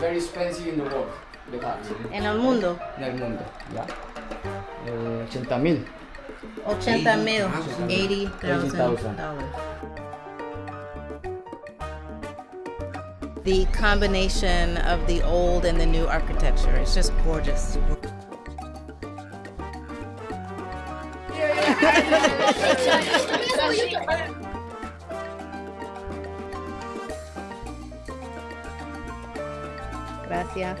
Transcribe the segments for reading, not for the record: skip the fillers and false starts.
very expensive in the world, the car. En el mundo. En el mundo, ya. 80,000. 80,000. $80,000. The combination of the old and the new architecture. It's just gorgeous. Gracias.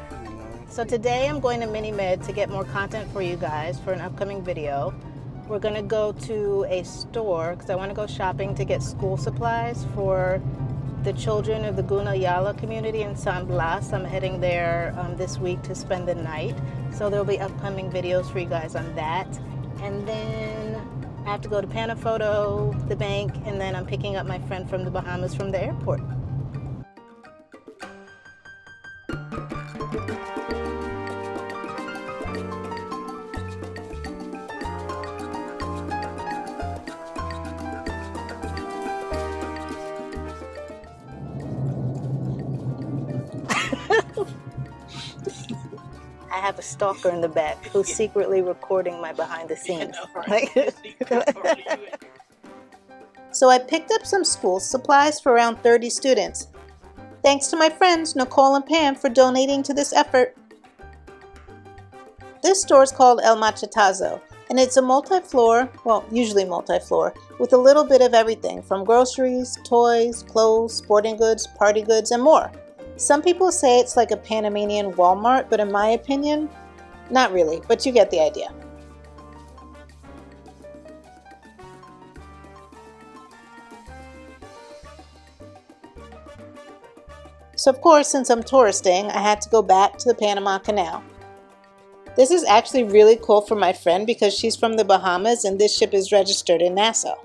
So today I'm going to Mini Med to get more content for you guys for an upcoming video. We're going to go to a store because I want to go shopping to get school supplies for the children of the Guna Yala community in San Blas. I'm heading there this week to spend the night. So there'll be upcoming videos for you guys on that. And then I have to go to Panafoto, the bank, and then I'm picking up my friend from the Bahamas from the airport. I have a stalker in the back who's secretly recording my behind the scenes. So I picked up some school supplies for around 30 students. Thanks to my friends Nicole and Pam for donating to this effort. This store is called El Machetazo, and it's a multi-floor, well, usually multi-floor, with a little bit of everything from groceries, toys, clothes, sporting goods, party goods, and more. Some people say it's like a Panamanian Walmart, but in my opinion, not really, but you get the idea. So of course, since I'm touristing, I had to go back to the Panama Canal. This is actually really cool for my friend because she's from the Bahamas and this ship is registered in Nassau.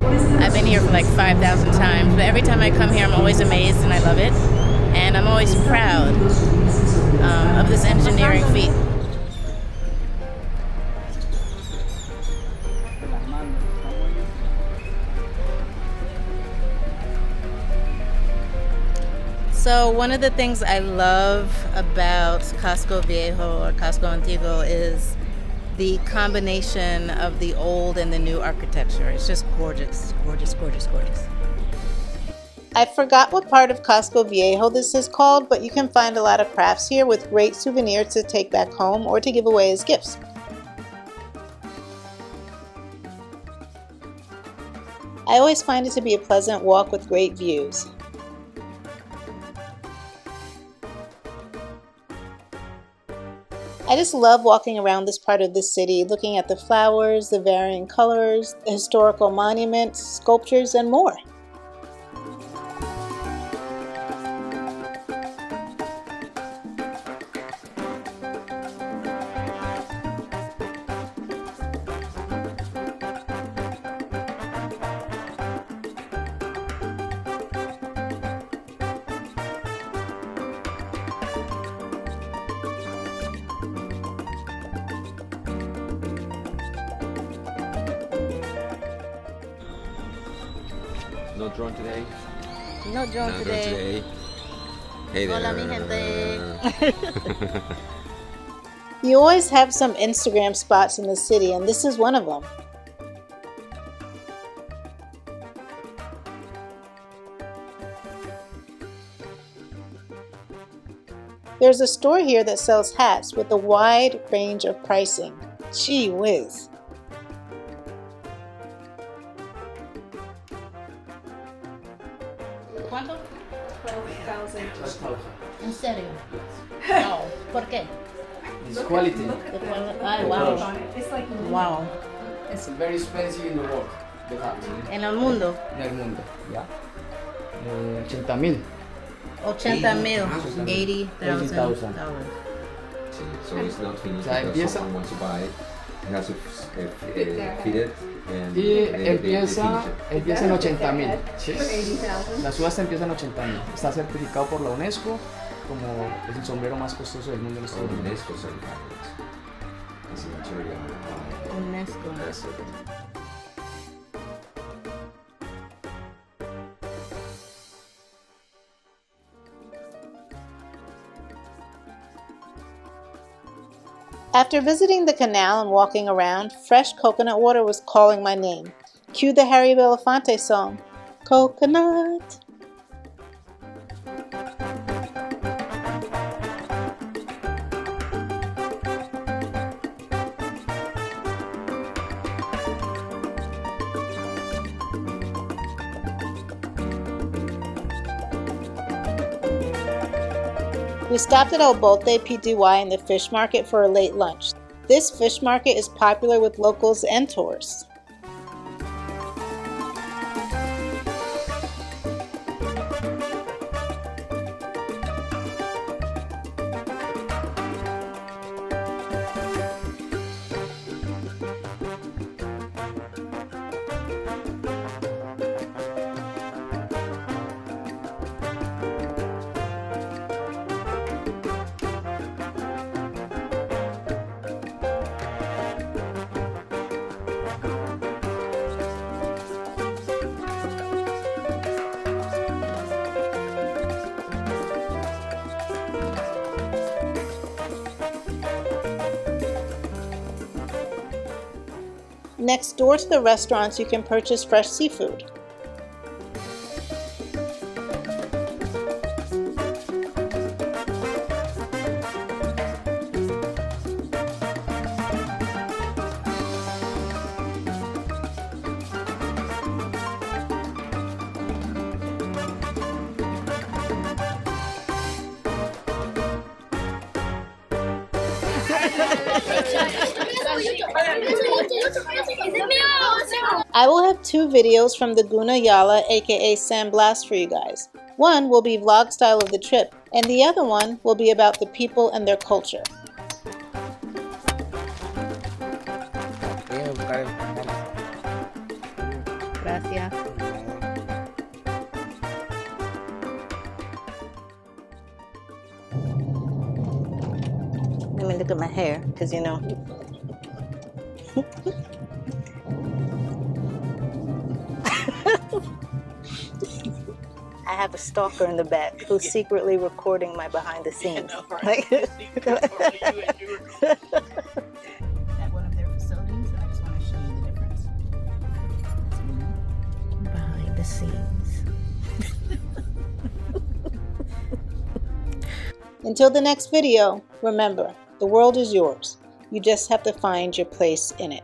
I've been here for like 5,000 times, but every time I come here I'm always amazed and I love it. And I'm always proud of this engineering feat. So one of the things I love about Casco Viejo or Casco Antiguo is the combination of the old and the new architecture. It's just gorgeous, gorgeous, gorgeous, gorgeous. I forgot what part of Casco Viejo this is called, but you can find a lot of crafts here with great souvenirs to take back home or to give away as gifts. I always find it to be a pleasant walk with great views. I just love walking around this part of the city, looking at the flowers, the varying colors, the historical monuments, sculptures, and more. No drone today? No drone today. Hey there. Hola, mi gente. You always have some Instagram spots in the city, and this is one of them. There's a store here that sells hats with a wide range of pricing. Gee whiz. ¿Cuánto? 12,000. 12,000. ¿En serio? No. ¿Por qué? It's quality. Ay, wow. It's like Wow. It's very expensive in the world, the car. En el mundo. En el mundo, ya. 80,000. 80,000. $80,000. So it's not finished Ya because empieza. someone wants to buy it. It has to fit it and Y they empieza finish en 80,000. ¿Sí? for 80,000. La subasta empieza en 80,000. Está certificado por la UNESCO como el sombrero más costoso del mundo en it. estos Oh, momentos. UNESCO certified. That's the material. UNESCO. That's it. After visiting the canal and walking around, fresh coconut water was calling my name. Cue the Harry Belafonte song, Coconut. We stopped at El Bote PTY in the fish market for a late lunch. This fish market is popular with locals and tourists. Next door to the restaurants, you can purchase fresh seafood. I will have 2 videos from the Guna Yala aka San Blas for you guys. One will be vlog style of the trip, and the other one will be about the people and their culture. Gracias. Let me look at my hair, because you know. I have a stalker in the back who's secretly recording my behind the scenes. At one of their facilities, and I just want to show you the difference. Behind the scenes. Until the next video, remember, the world is yours. You just have to find your place in it.